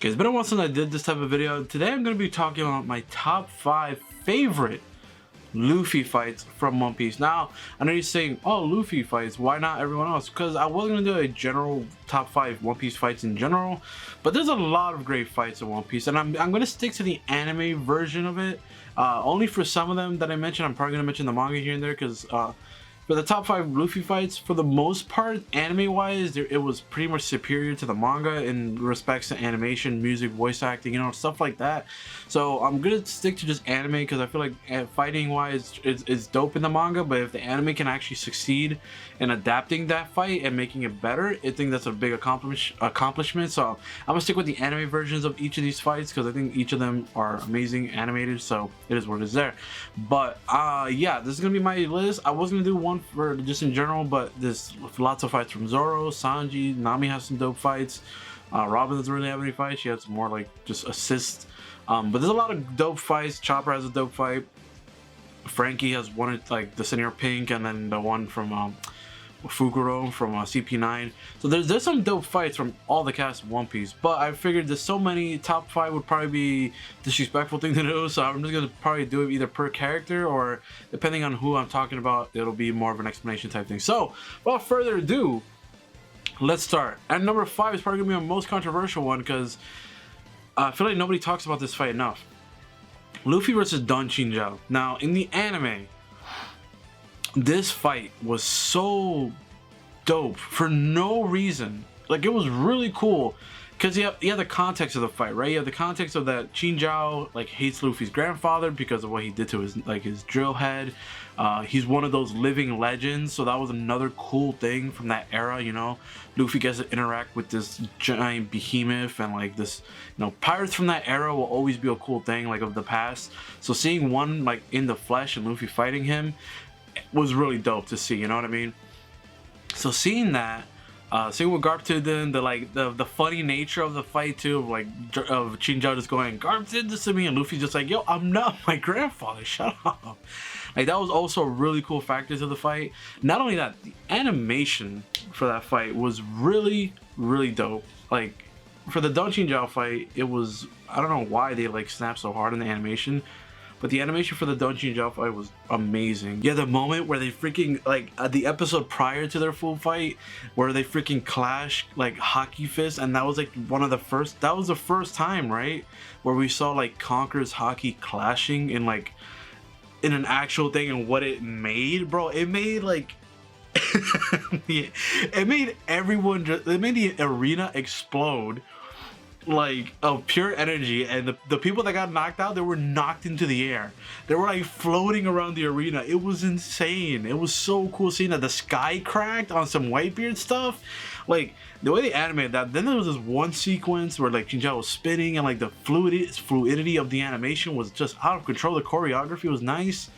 Okay, it's been a while since I did this type of video. Today I'm going to be talking about my top 5 favorite Luffy fights from One Piece. Now, I know you're saying, oh, Luffy fights, why not everyone else? Because I was going to do a general top 5 One Piece fights in general, but there's a lot of great fights in One Piece, and I'm going to stick to the anime version of it. Only for some of them that I mentioned. I'm probably going to mention the manga here and there, because for the top 5 Luffy fights, for the most part, anime-wise, it was pretty much superior to the manga in respects to animation, music, voice acting, you know, stuff like that. So I'm gonna stick to just anime because I feel like fighting-wise, it's dope in the manga. But if the anime can actually succeed in adapting that fight and making it better, I think that's a big accomplishment. So I'm gonna stick with the anime versions of each of these fights because I think each of them are amazing animated. So it is what it is there. But yeah, this is gonna be my list. I was gonna do one for just in general, but there's lots of fights from Zoro, Sanji, Nami has some dope fights. Robin doesn't really have any fights. She has more like just assists. But there's a lot of dope fights. Chopper has a dope fight. Frankie has one like the Senior Pink, and then the one from Fukuro from CP9. So there's some dope fights from all the cast of One Piece, but I figured there's so many, top 5 would probably be disrespectful thing to do, so I'm just gonna probably do it either per character, or depending on who I'm talking about, it'll be more of an explanation type thing. So without further ado, let's start. And number 5 is probably gonna be my most controversial one, because I feel like nobody talks about this fight enough. Luffy versus Don Chinchou. Now in the anime, this fight was so dope for no reason. Like, it was really cool because you have the context of the fight, right? You have the context of that Chinchou like hates Luffy's grandfather because of what he did to his drill head. He's one of those living legends, so that was another cool thing from that era, you know. Luffy gets to interact with this giant behemoth, and like this, you know, pirates from that era will always be a cool thing, like of the past. So seeing one like in the flesh and Luffy fighting him was really dope to see, you know what I mean? So seeing that, seeing what Garp did, then the funny nature of the fight too, of Chinchou just going, Garp did this to me, and Luffy's just like, yo, I'm not my grandfather, shut up. Like, that was also a really cool factor to the fight. Not only that, the animation for that fight was really, really dope. Like, for the Don Chinchou fight, it was, I don't know why they like snapped so hard in the animation, but the animation for the Don Chinchou fight was amazing. Yeah, the moment where they freaking, like, the episode prior to their full fight, where they freaking clash, like, hockey fists, and that was, like, that was the first time, right? Where we saw, like, Conqueror's Haki clashing in, like, in an actual thing, and what it made, bro. It made, like, it made everyone, it made the arena explode, like, of pure energy, and the people that got knocked out, they were knocked into the air. They were like floating around the arena. It was insane. It was so cool seeing that the sky cracked on some Whitebeard stuff. Like, the way they animated that. Then there was this one sequence where like Chinchou was spinning, and like the fluidity of the animation was just out of control. The choreography was nice.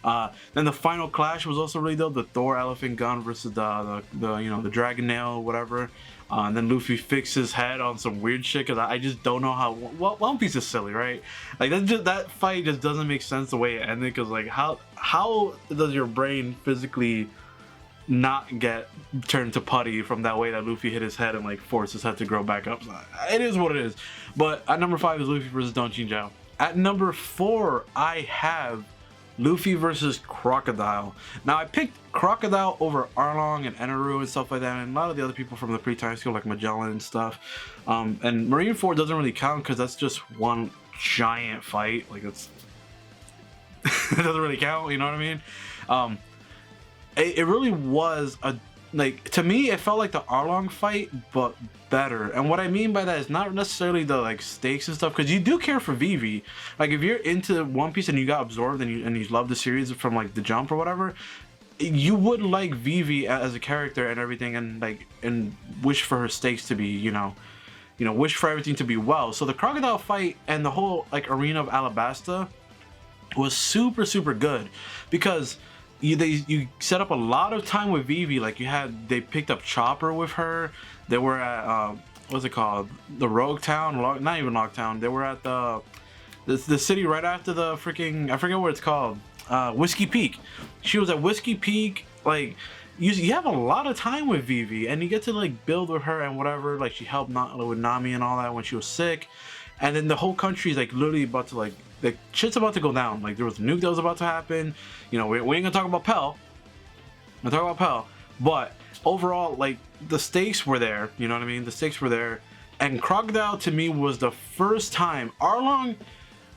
Then the final clash was also really dope. The Thor elephant gun versus the you know, the dragon nail, whatever. And then Luffy fixed his head on some weird shit, because I just don't know how. One Piece is silly, right? Like, that fight just doesn't make sense the way it ended, because like how does your brain physically not get turned to putty from that way that Luffy hit his head and like forced his head to grow back up? So it is what it is. But at number 5 is Luffy versus Don Chinchou. At number 4, I have Luffy versus Crocodile. Now, I picked Crocodile over Arlong and Eneru and stuff like that, and a lot of the other people from the pre-time skill like Magellan and stuff. And Marineford doesn't really count because that's just one giant fight. Like, it's it doesn't really count, you know what I mean? It really was a, like, to me it felt like the Arlong fight, but better. And what I mean by that is not necessarily the like stakes and stuff, because you do care for Vivi. Like, if you're into One Piece and you got absorbed and you love the series from like the jump or whatever, you would like Vivi as a character and everything, and like, and wish for her stakes to be, you know, wish for everything to be well. So the Crocodile fight and the whole like arena of Alabasta was super, super good, because you set up a lot of time with Vivi. Like, they picked up Chopper with her. They were at what's it called, the Rogue Town, not even Log Town. They were at the city right after the freaking, I forget what it's called, Whiskey Peak. She was at Whiskey Peak. Like, you have a lot of time with Vivi, and you get to like build with her and whatever. Like she helped with Nami and all that when she was sick, and then the whole country is like literally about to like the shit's about to go down. Like there was a nuke that was about to happen. You know, we ain't gonna talk about Pell. We're talking about Pell, but overall, like the stakes were there. You know what I mean? The stakes were there, and Crocodile to me was the first time Arlong.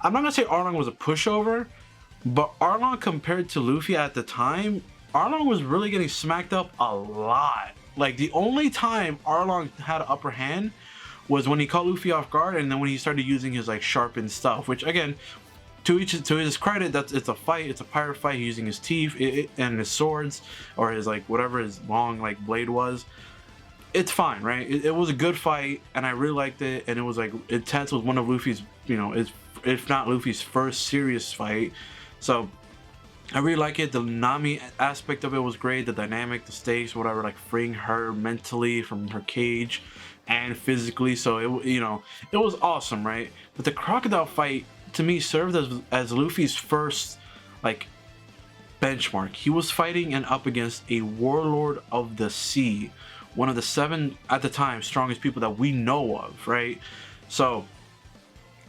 I'm not gonna say Arlong was a pushover, but Arlong compared to Luffy at the time, Arlong was really getting smacked up a lot. Like the only time Arlong had an upper hand was when he caught Luffy off guard, and then when he started using his like sharpened stuff. Which again, to his credit, it's a fight. It's a pirate fight. He's using his teeth and his swords, or his like whatever his long like blade was. It's fine, right? It was a good fight, and I really liked it. And it was like intense. It was one of Luffy's, you know, if not Luffy's first serious fight. So I really like it. The Nami aspect of it was great. The dynamic, the stakes, whatever, like freeing her mentally from her cage and physically. So it, you know, it was awesome, right? But the Crocodile fight to me served as Luffy's first like benchmark. He was fighting and up against a warlord of the sea, one of the 7 at the time strongest people that we know of, right? So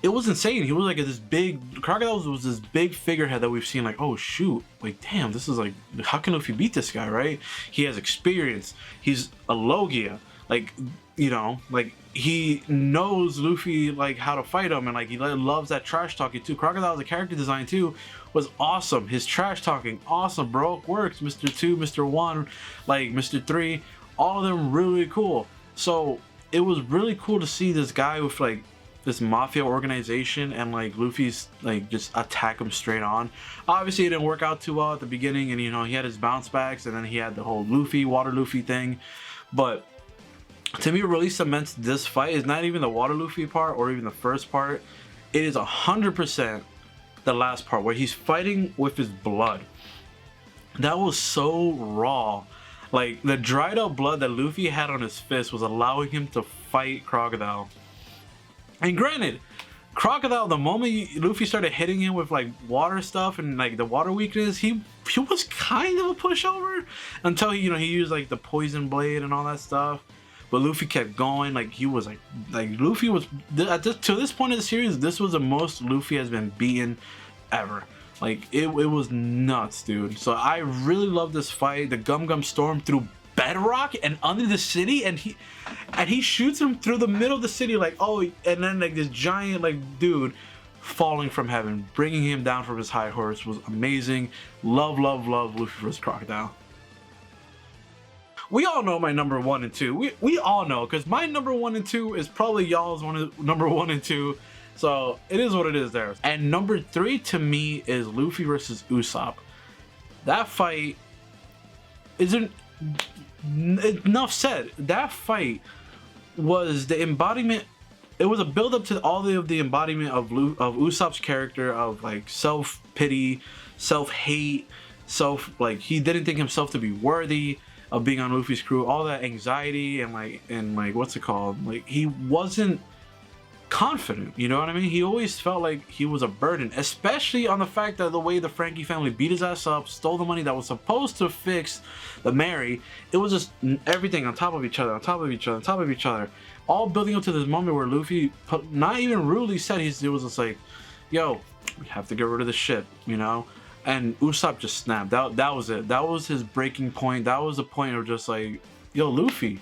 it was insane. He was like this big Crocodile was this big figurehead that we've seen like, oh shoot, like damn, this is like, how can Luffy beat this guy, right? He has experience. He's a Logia, like, you know, like he knows Luffy like how to fight him, and like he loves that trash talking too. Crocodile's character design too was awesome. His trash talking, awesome, bro. Works. Mr. 2, Mr. 1, like Mr. 3, all of them really cool. So it was really cool to see this guy with like this mafia organization and like Luffy's like just attack him straight on. Obviously it didn't work out too well at the beginning, and you know he had his bounce backs, and then he had the whole Luffy water Luffy thing. But to me, what really cements this fight is not even the water Luffy part or even the first part. It is 100% the last part where he's fighting with his blood. That was so raw. Like the dried up blood that Luffy had on his fist was allowing him to fight Crocodile. And granted, Crocodile, the moment Luffy started hitting him with like water stuff and like the water weakness, he was kind of a pushover until he, you know, he used like the poison blade and all that stuff. But Luffy kept going. Like he was like Luffy was to this point of the series, this was the most Luffy has been beaten ever. Like it was nuts, dude. So I really love this fight. The Gum Gum storm through bedrock and under the city, and he shoots him through the middle of the city, like, oh, and then like this giant like dude falling from heaven, bringing him down from his high horse was amazing. Love Luffy vs. Crocodile. We all know my number 1 and 2. We all know, because my number 1 and 2 is probably y'all's number 1 and 2. So it is what it is there. And number 3 to me is Luffy versus Usopp. That fight isn't enough said. That fight was the embodiment. It was a build up to all of the embodiment of Usopp's character of like self-pity, self-hate, like he didn't think himself to be worthy of being on Luffy's crew, all that anxiety and like what's it called? Like he wasn't confident, you know what I mean? He always felt like he was a burden, especially on the fact that the way the Frankie family beat his ass up, stole the money that was supposed to fix the Mary. It was just everything on top of each other, on top of each other, on top of each other, all building up to this moment where Luffy, not even rudely said, it was just like, yo, we have to get rid of the ship, you know? And Usopp just snapped. That was it. That was his breaking point. That was the point of just like, yo, Luffy,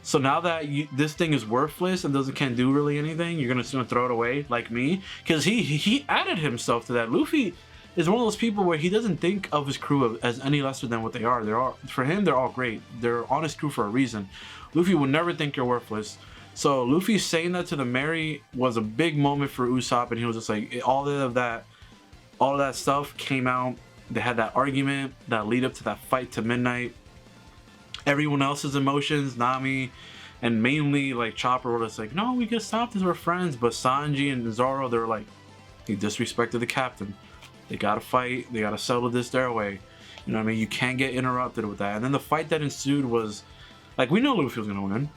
so now that this thing is worthless and can't do really anything, you're gonna throw it away like me? Because he added himself to that. Luffy is one of those people where he doesn't think of his crew as any lesser than what they are. For him, they're all great. They're on his crew for a reason. Luffy would never think you're worthless. So Luffy saying that to the Mary was a big moment for Usopp, and he was just like, all of that stuff came out. They had that argument that lead up to that fight to midnight. Everyone else's emotions, Nami, and mainly like Chopper were just like, no, we can stop this, we're friends. But Sanji and Zoro, they're like, he disrespected the captain. They gotta fight, they gotta settle this their way. You know what I mean? You can't get interrupted with that. And then the fight that ensued was, like, we know Luffy was gonna win.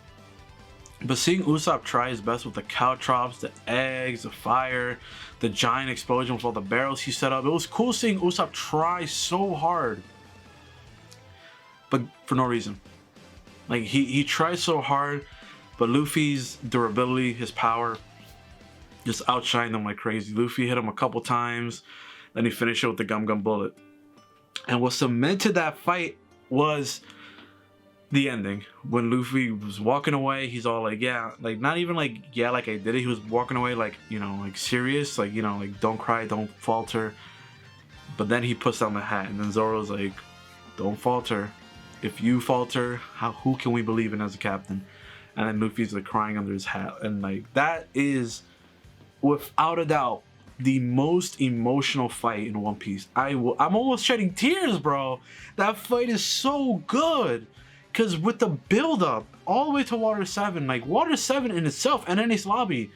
But seeing Usopp try his best with the caltrops, the eggs, the fire, the giant explosion with all the barrels he set up, it was cool seeing Usopp try so hard. but for no reason. Like he tried so hard, but Luffy's durability, his power, just outshined him like crazy. Luffy hit him a couple times, then he finished it with the Gum Gum Bullet. And what cemented that fight was the ending. When Luffy was walking away, he's all like, yeah, like not even like, yeah, like I did it. He was walking away like, you know, like serious, like, you know, like don't cry, don't falter. But then he puts down the hat, and then Zoro's like, don't falter. If you falter, who can we believe in as a captain? And then Luffy's like crying under his hat, and like that is without a doubt the most emotional fight in One Piece. I'm almost shedding tears, bro. That fight is so good. Because with the build-up all the way to Water 7, like Water 7 in itself and Enies Lobby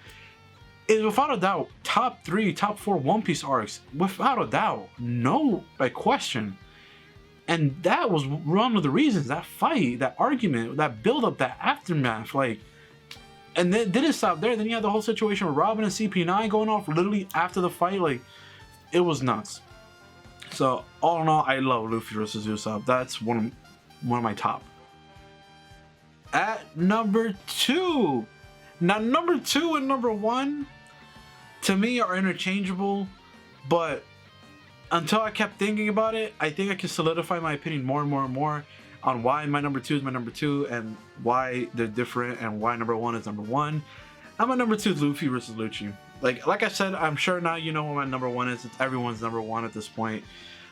is without a doubt top 3, top 4 One Piece arcs. Without a doubt. No like question. And that was one of the reasons, that fight, that argument, that build-up, that aftermath, like, and then didn't stop there. Then you had the whole situation with Robin and CP9 going off literally after the fight. Like, it was nuts. So all in all, I love Luffy versus Usopp. That's one of my top. At number 2. Now number 2 and number 1 to me are interchangeable, but until I kept thinking about it, I think I can solidify my opinion more and more and more on why my number 2 is my number 2 and why they're different and why number 1 is number 1. And my number 2 is Luffy versus Lucci. Like I said, I'm sure now you know what my number 1 is. It's everyone's number 1 at this point.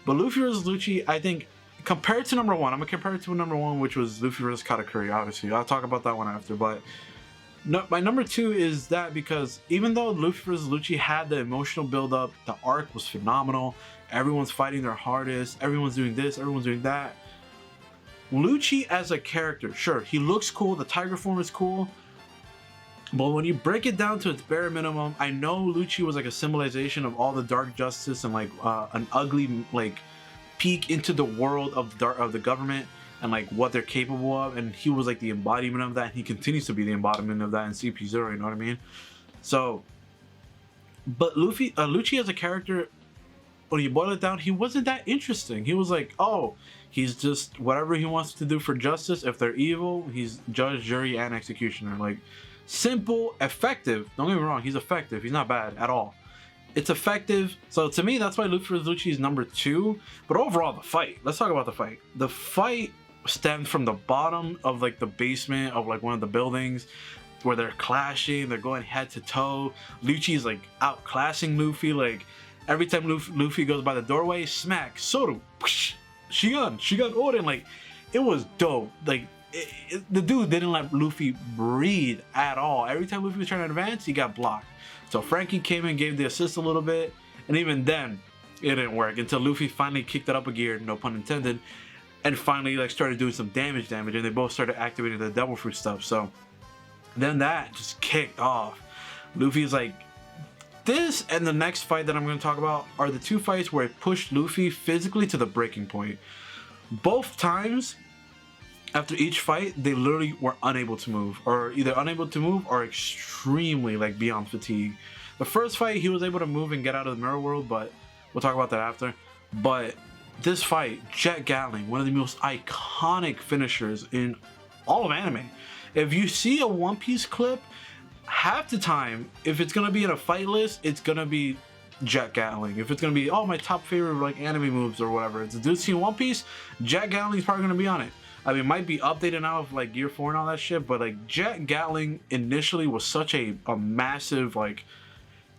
But Luffy versus Lucci, I think, compared to number 1, I'm gonna compare it to number 1, which was Luffy versus Katakuri, obviously. I'll talk about that one after, but no, my number 2 is that because even though Luffy versus Lucci had the emotional build-up, the arc was phenomenal, everyone's fighting their hardest, everyone's doing this, everyone's doing that. Lucci as a character, sure, he looks cool, the tiger form is cool, but when you break it down to its bare minimum, I know Lucci was like a symbolization of all the dark justice and like an ugly like peek into the world of the government and like what they're capable of, and he was like the embodiment of that, and he continues to be the embodiment of that in CP0, you know what I mean? So, but Lucci as a character, when you boil it down, he wasn't that interesting. He was like, oh, he's just whatever he wants to do for justice. If they're evil, he's judge, jury, and executioner. Like, simple, effective. Don't get me wrong, he's effective. He's not bad at all. It's effective. So to me, that's why Luffy versus Lucci is number 2. But overall, the fight. Let's talk about the fight. The fight stemmed from the bottom of like the basement of like one of the buildings where they're clashing. They're going head to toe. Lucci's like outclassing Luffy. Like every time Luffy goes by the doorway, smack, Soru, Shigan, Oden. Like it was dope. Like the dude didn't let Luffy breathe at all. Every time Luffy was trying to advance, he got blocked. So Frankie came and gave the assist a little bit, and even then, it didn't work until Luffy finally kicked it up a gear, no pun intended, and finally like started doing some damage, and they both started activating the devil fruit stuff. So then that just kicked off. Luffy's like, this and the next fight that I'm going to talk about are the 2 fights where it pushed Luffy physically to the breaking point. Both times, after each fight, they literally were unable to move, or either unable to move or extremely like beyond fatigue. The first fight, he was able to move and get out of the mirror world, but we'll talk about that after. But this fight, Jet Gatling, one of the most iconic finishers in all of anime. If you see a One Piece clip, half the time, if it's gonna be in a fight list, it's gonna be Jet Gatling. If it's gonna be, oh, my top favorite like anime moves or whatever, it's a dude seen One Piece, Jet Gatling's probably gonna be on it. I mean, it might be updated now of like Gear 4 and all that shit, but like Jet Gatling initially was such a massive, like,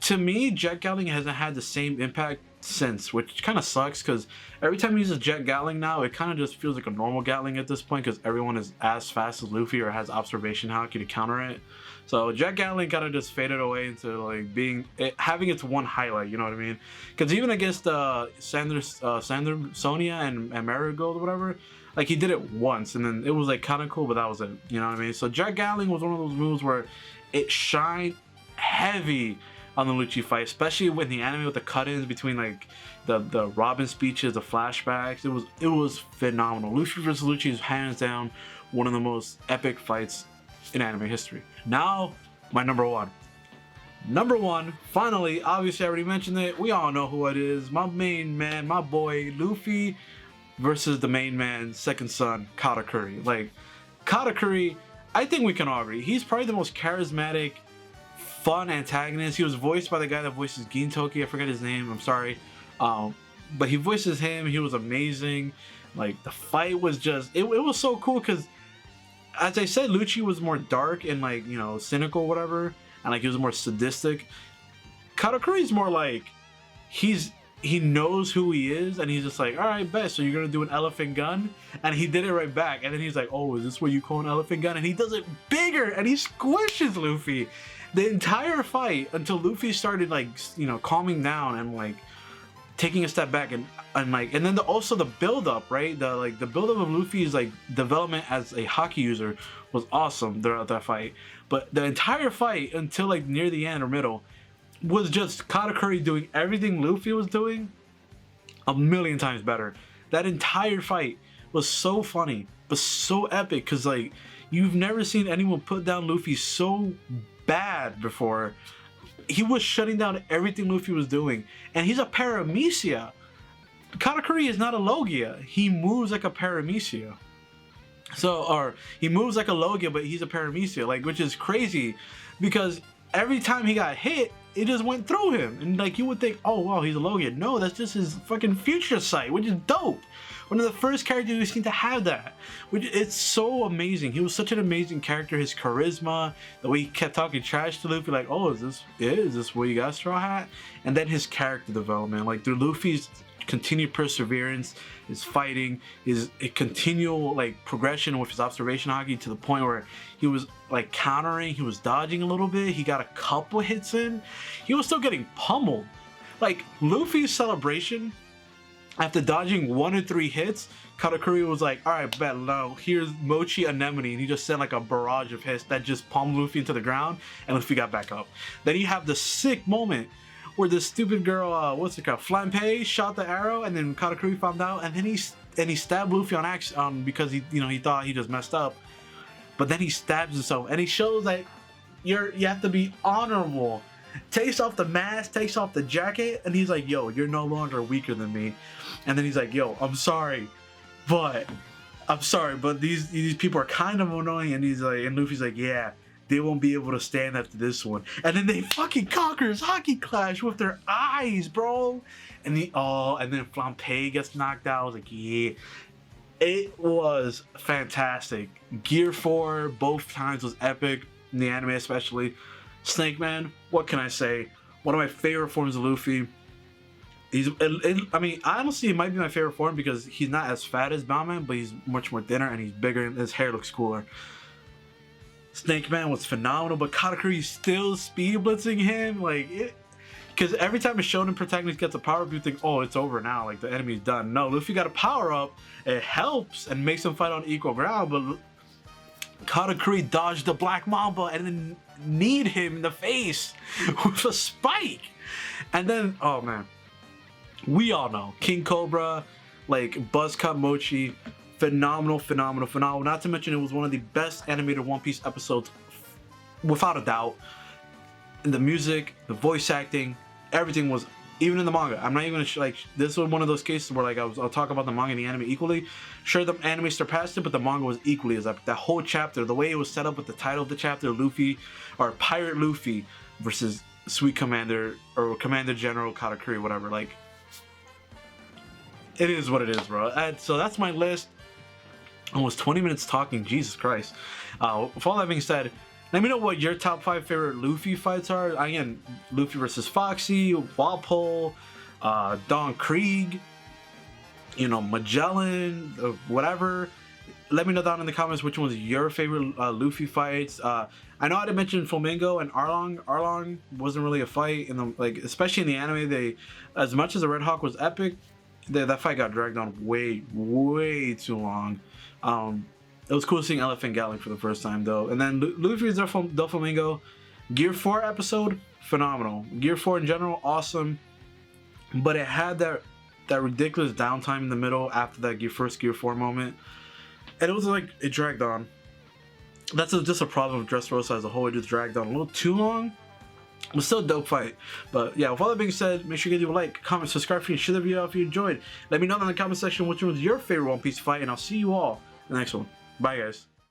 to me, Jet Gatling hasn't had the same impact since, which kind of sucks because every time he uses Jet Gatling now, it kind of just feels like a normal Gatling at this point because everyone is as fast as Luffy or has observation haki to counter it. So Jet Gatling kind of just faded away into like having its one highlight, you know what I mean? Because even against Sonya and Marigold or whatever, like he did it once and then it was like kind of cool, but that was it, you know what I mean? So Jet Gatling was one of those moves where it shined heavy on the Lucci fight, especially with the anime with the cut-ins between like the Robin speeches, the flashbacks. It was phenomenal. Luffy versus Lucci is hands down one of the most epic fights in anime history. Now, my number 1. Number 1, finally, obviously I already mentioned it. We all know who it is. My main man, my boy, Luffy versus the main man, second son, Katakuri. Like, Katakuri, I think we can all agree, he's probably the most charismatic, fun antagonist. He was voiced by the guy that voices Gintoki. I forget his name. I'm sorry. But he voices him. He was amazing. Like, the fight was just, it was so cool because, as I said, Lucci was more dark and, like, you know, cynical, whatever, and like he was more sadistic. Katakuri's more like, he knows who he is, and he's just like, all right, bet, so you're gonna do an elephant gun? And he did it right back, and then he's like, oh, is this what you call an elephant gun? And he does it bigger, and he squishes Luffy the entire fight until Luffy started, like, you know, calming down and like taking a step back, and then also the build up, right? The build up of Luffy's like development as a hockey user was awesome throughout that fight. But the entire fight until like near the end or middle was just Katakuri doing everything Luffy was doing a million times better. That entire fight was so funny, but so epic, because like you've never seen anyone put down Luffy so bad before. He was shutting down everything Luffy was doing, and he's a paramecia. Katakuri is not a Logia. He moves like a paramecia. So, or he moves like a Logia, but he's a paramecia, like, which is crazy, because every time he got hit, it just went through him, and like you would think, oh wow, he's a Logia. No, that's just his fucking future sight, which is dope. One of the first characters we've seen to have that, which it's so amazing. He was such an amazing character. His charisma, the way he kept talking trash to Luffy, like, oh, is this where you got, Straw Hat? And then his character development, like through Luffy's continued perseverance, his fighting, his continual like progression with his observation hockey, to the point where he was like countering, he was dodging a little bit, he got a couple hits in, he was still getting pummeled. Like Luffy's celebration after dodging 1 or 3 hits, Katakuri was like, all right, bet, now here's Mochi Anemone, and he just sent like a barrage of hits that just pummeled Luffy into the ground, and Luffy got back up. Then you have the sick moment where this stupid girl, what's it called, Flampe, shot the arrow, and then Katakuri found out, and then he stabbed Luffy on accident, because he thought he just messed up, but then he stabs himself, and he shows that you have to be honorable. Takes off the mask, takes off the jacket, and he's like, yo, you're no longer weaker than me. And then he's like, yo, I'm sorry, but these people are kind of annoying. And he's like, and Luffy's like, yeah, they won't be able to stand after this one. And then they fucking conquer his hockey clash with their eyes, bro. And then Flampe gets knocked out. I was like, yeah. It was fantastic. Gear 4 both times was epic, in the anime especially. Snake Man, what can I say? One of my favorite forms of Luffy. I mean, honestly, it might be my favorite form because he's not as fat as Bowman, but he's much more thinner and he's bigger and his hair looks cooler. Snake Man was phenomenal, but Katakuri still speed blitzing him, like it, because every time a shonen protagonist gets a power up, you think, oh, it's over now, like the enemy's done. No, Luffy got a power up, it helps and makes them fight on equal ground, but Katakuri dodged the Black Mamba and then kneed him in the face with a spike. And then, oh man, we all know King Cobra, like Buzzcut Mochi, phenomenal. Not to mention, it was one of the best animated One Piece episodes, without a doubt. And the music, the voice acting, everything was, even in the manga. I'm not even gonna like, this was one of those cases where like I'll talk about the manga and the anime equally. Sure, the anime surpassed it, but the manga was equally as epic. That whole chapter, the way it was set up with the title of the chapter, Luffy, or Pirate Luffy versus Sweet Commander or Commander General Katakuri, whatever. Like, it is what it is, bro. So that's my list. Almost 20 minutes talking, Jesus Christ. With all that being said, let me know what your top 5 favorite Luffy fights are. Again, Luffy versus Foxy, Walpole, Don Krieg, you know, Magellan, whatever. Let me know down in the comments which one's your favorite Luffy fights. I know I didn't mention Flamingo and Arlong. Arlong wasn't really a fight in the, like, especially in the anime. They, as much as the Red Hawk was epic, that fight got dragged on way too long. It was cool seeing Elephant Gatling for the first time though. And then Luffy's Doflamingo, Gear 4 episode, phenomenal. Gear 4 in general, awesome. But it had that ridiculous downtime in the middle after that first Gear 4 moment. And it was like, it dragged on. That's just a problem with Dressrosa as a whole. It just dragged on a little too long. But still a dope fight. But yeah, with all that being said, make sure you give a like, comment, subscribe, and share the video if you enjoyed. Let me know in the comment section which one was your favorite One Piece fight, and I'll see you all in the next one. Bye, guys.